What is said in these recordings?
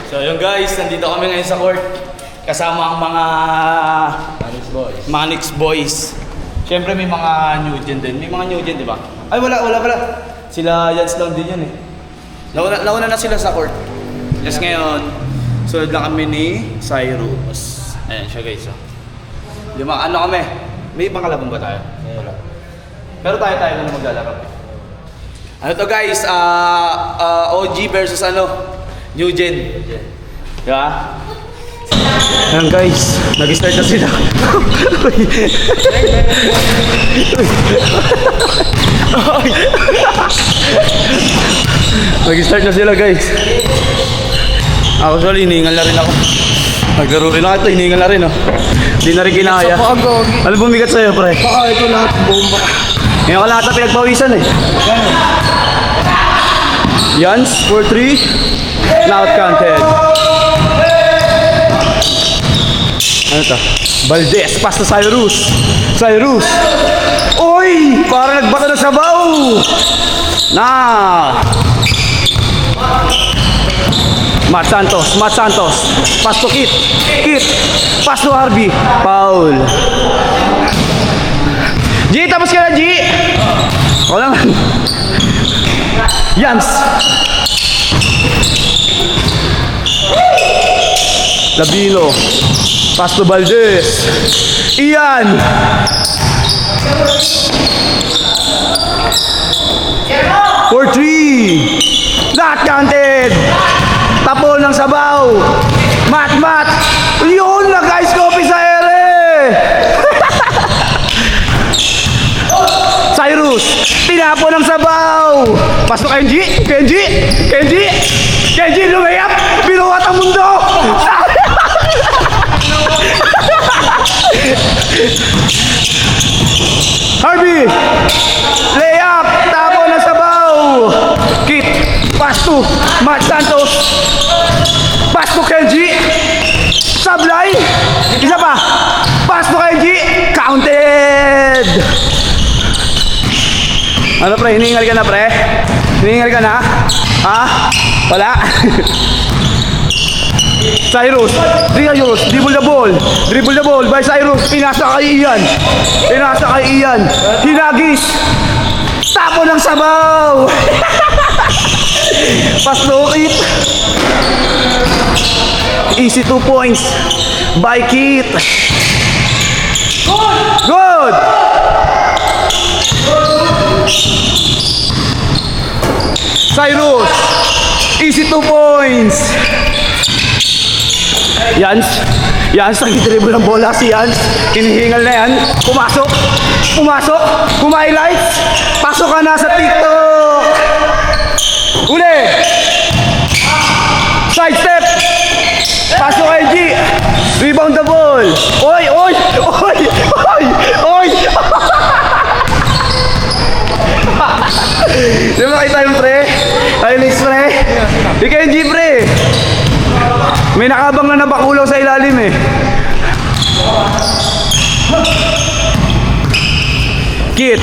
So yun guys, nandito kami ngayon sa court. Kasama ang mga Manix Boys. Siyempre may mga new gen din. May mga new gen, di ba? Ay wala. Sila Yans lang din yan eh. Nauna na sila sa court. Just ngayon, sunod lang kami ni Cyrus. Ayan siya guys. Ano kami? May pangkalabang ba tayo? Wala. Pero tayo na maglalaro. Ano to guys? OG versus New Gen. Diba? Ayan guys, nag-start na sila. Nag-start na sila guys. Actually, hiningal na rin ako. Naglaro rin ako ito, hiningal na rin oh. Hindi na rin kinaya. Ano bumigat sa'yo pre? Baka ito lahat bomba. Ngayon ka lahat na pinagpawisan eh. Yans, 4-3. Not counted. Ano to? Valdez, pass to Cyrus. Uy! Parang nagbato na sabaw! Matt Santos. Pass to Kit. Pass to Harvey. Foul. G, tapos ka na, G! O lang. Yans. Labino. Pass to Valdez. Ian. For 3. Not counted. Tapon ng sabaw. Mat. Yun, nag-ice coffee sa ere. Cyrus. Tinapon ng sabaw. Pasok Kenji, lumayap. Binuhat ang mundo. Harvey. Layup. Tapon ng sabaw. Kit. Pass to Matt Santos. Pass to Kenji. Sablay. Isa pa. Pass to Kenji. Counted. Ano pre? Hiningal ka na pre? Hiningal ka na? Ha? Wala? Cyrus. Dribble the ball by Cyrus. Pinasa kay Ian. Hinagis. Tapo ng sabaw. Pass to Kit. Easy 2 points by Kit. Good. Cyrus. Easy 2 points. Yans, nag-dribble ng bola si Yans. Hinihingal na yan. Pumasok. Kumahighlights. Pasok ka na sa TikTok. Uli. Side step. Pasok kay G. Rebound the ball. Oy. Di ba nakita yung pre? Highlights pre? Di kayo G pre. May nakabang na nabakulaw sa ilalim eh. Kit.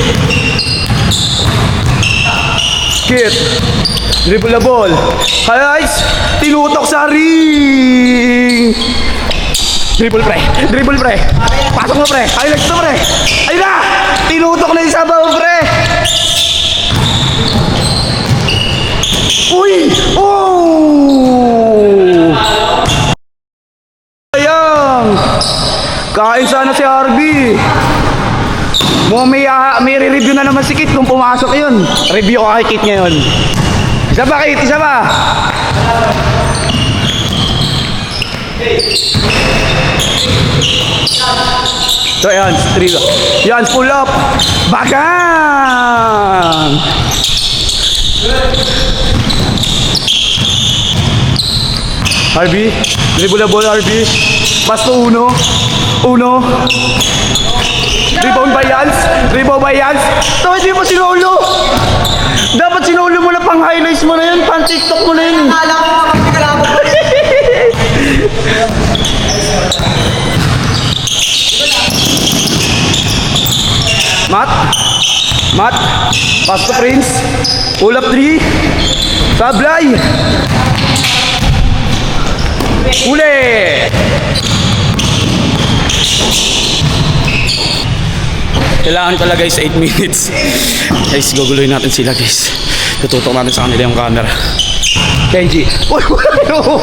Dribble the ball. Highlights. Tinutok sa ring. Dribble pre. Pasok mo pre. Highlights to pre. Ayun na. Tinutok na yung sabaw pre. Uy! Oh! Sayang! Kain sana si Harvey. May re-review na naman si Kit kung pumasok yun. Review ko kay Kit ngayon. Isa ba Kit? So yan, Yans pull up. Bagang! Harvey, dribble the ball Harvey. Pass to Uno. Rebound by Yans. Ito, hindi mo sinulo. Dapat sinulo mo na pang highlights mo na yun. Pang TikTok mo na yun. Matt, pass to Prince. Pull up 3. Sablay. Uli! Kailangan pala guys 8 minutes. Guys, guguluhin natin sila guys. Tututok natin sa kanila yung camera. Kenji. Uy, wala ko.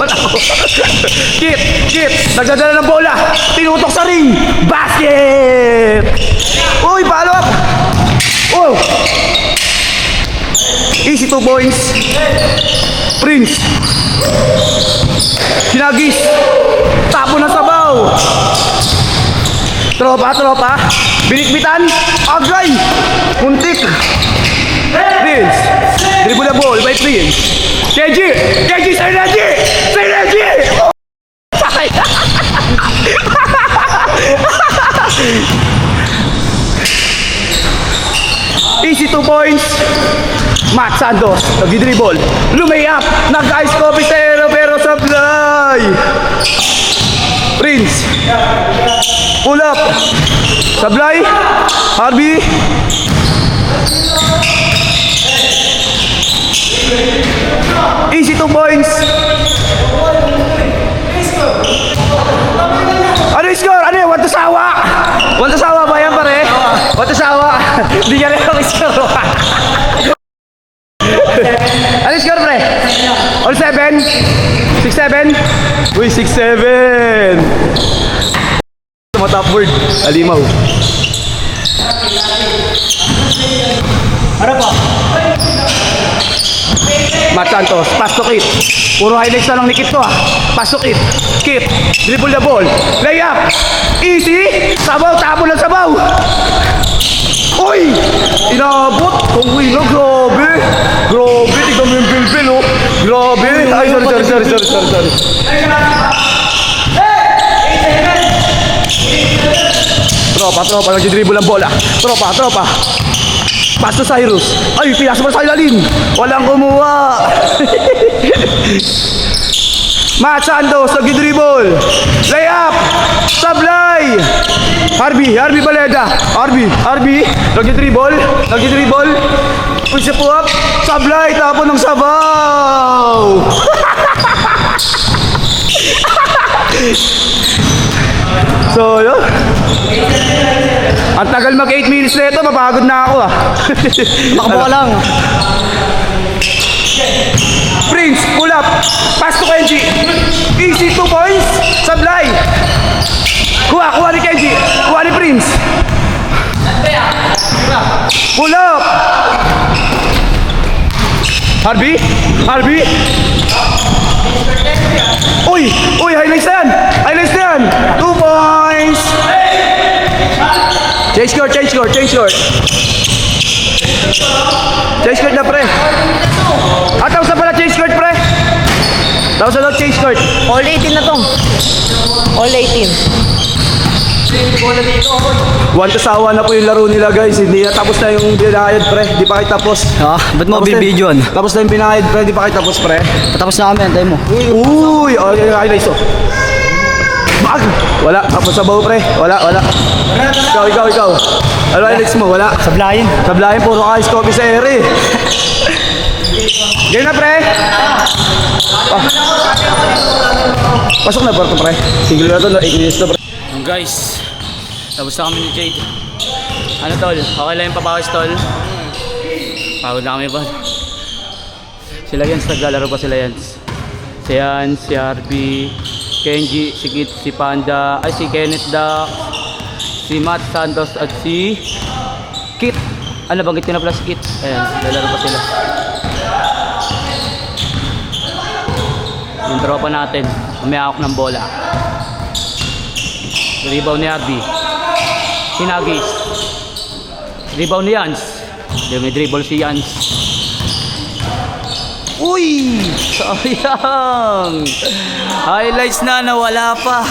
Kit! Nagdadala ng bola. Tinutok sa ring. Basket! Uy, follow up! Oh! Easy 2 points. Prince. Kinagis. Tapo na sabaw. Tropa. Binikbitan. Agay. Muntik. Prince. Dribble the ball by Prince. Kenji, Synergy! Oh! Easy 2 points. Matt Santos, nag-dribble. Lumayap. Nag-ice coffee sa ero pero sablay. Prince. Pull up. Sablay. Harvey. Easy 2 points. Ano yung score? Ano yun? 1 to sawa? 1 to sawa ba yan pare? 1 to sawa. Hindi ka rin ako score. Ano yung score pre? All 7? 6-7? Uy, 6-7. Top word. Alimaw. Ano po? Matt Santos, pass to Kit. Puro highlights na lang ni Kit to ah. Pass to Kit. Kit, dribble the ball. Layup. Easy. Sabaw, tapo ng sabaw. Uy! Inabot. Kung wino, grabe. Tignan mo yung bilbil oh. Grabe. Ay, sorry. Tropa, nag-dribble ang bola. Tropa. Pass to Cyrus. Ay, pinasa mo sa ilalim. Walang kumuha. Matt Santos, nag-dribble. Layup. Sablay. Harvey Baleda. Harvey. Nag-dribble. Push up. Sablay. Tapon ng sabaw. So, yun. Ang tagal mag 8 minutes na ito, mapagod na ako ah. Makabo lang. Prince, pull up. Pass to Kenji. Easy 2 points. Sablay. Kuha ni Kenji. Kuha ni Prince. Pull up. Harvey. Uy, highlights na yan. 2 points. Change court. Change court na pre. Ataw sa pala change court pre. Ataw sa lang change court. All 18 na to. All 18. 1 kasawa na po yung laro nila guys. Hindi na tapos na yung binayad pre. Di pa kayo tapos. Ba't mo bibidyoan? Tapos na yung binayad pre. Di pa kayo tapos pre. Tapos na kami, antay mo. Uy, okay, highlights oh. Bag! Wala, tapos sabaw pre. Wala. Ikaw. Ano highlights mo? Wala. Sablayin, puro ka ice coffee sa ere. Game na pre. Pasok na porto pre. Single na to, 8 minutes na pre. Guys, tapos na kami ni Jade. Ano tol? Okay lang yung papakis tol? Pagod na kami ba? Sila Yans, naglalaro pa sila Yans. Si Yans, si Harvey, Kenji, si Kit, si Panda, si Kenneth Duck, si Matt Santos at si Kit. Ano banggit ko na pala si Kit? Ayan, naglalaro pa sila. Yung tropa natin, umiakok ng bola. Rebound ni Harvey. Hinagis. Rebound ni Yans. May dribble si Yans. Uy! Sayang! Highlights na, nawala pa.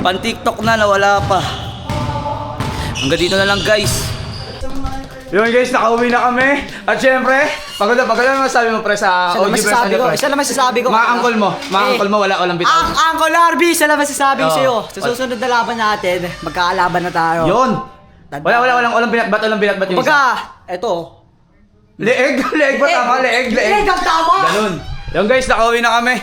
Pan-TikTok na, nawala pa. Hanggang dito na lang guys. Yun guys, nakauwi na kami. At syempre, pagod na masasabi mo pre sa audio version. Isa lang masasabi ko. Mga uncle mo, wala bitawan. Ang Uncle Harvey, isa lang masasabi ko sa'yo. Sa susunod na laban natin, magkakalaban na tayo. Yun! Walang binatbat yung Baga, eto. Leeg ba tama? Leeg. Leeg ang tama! Ganun. Yung guys, nakauwi na kami.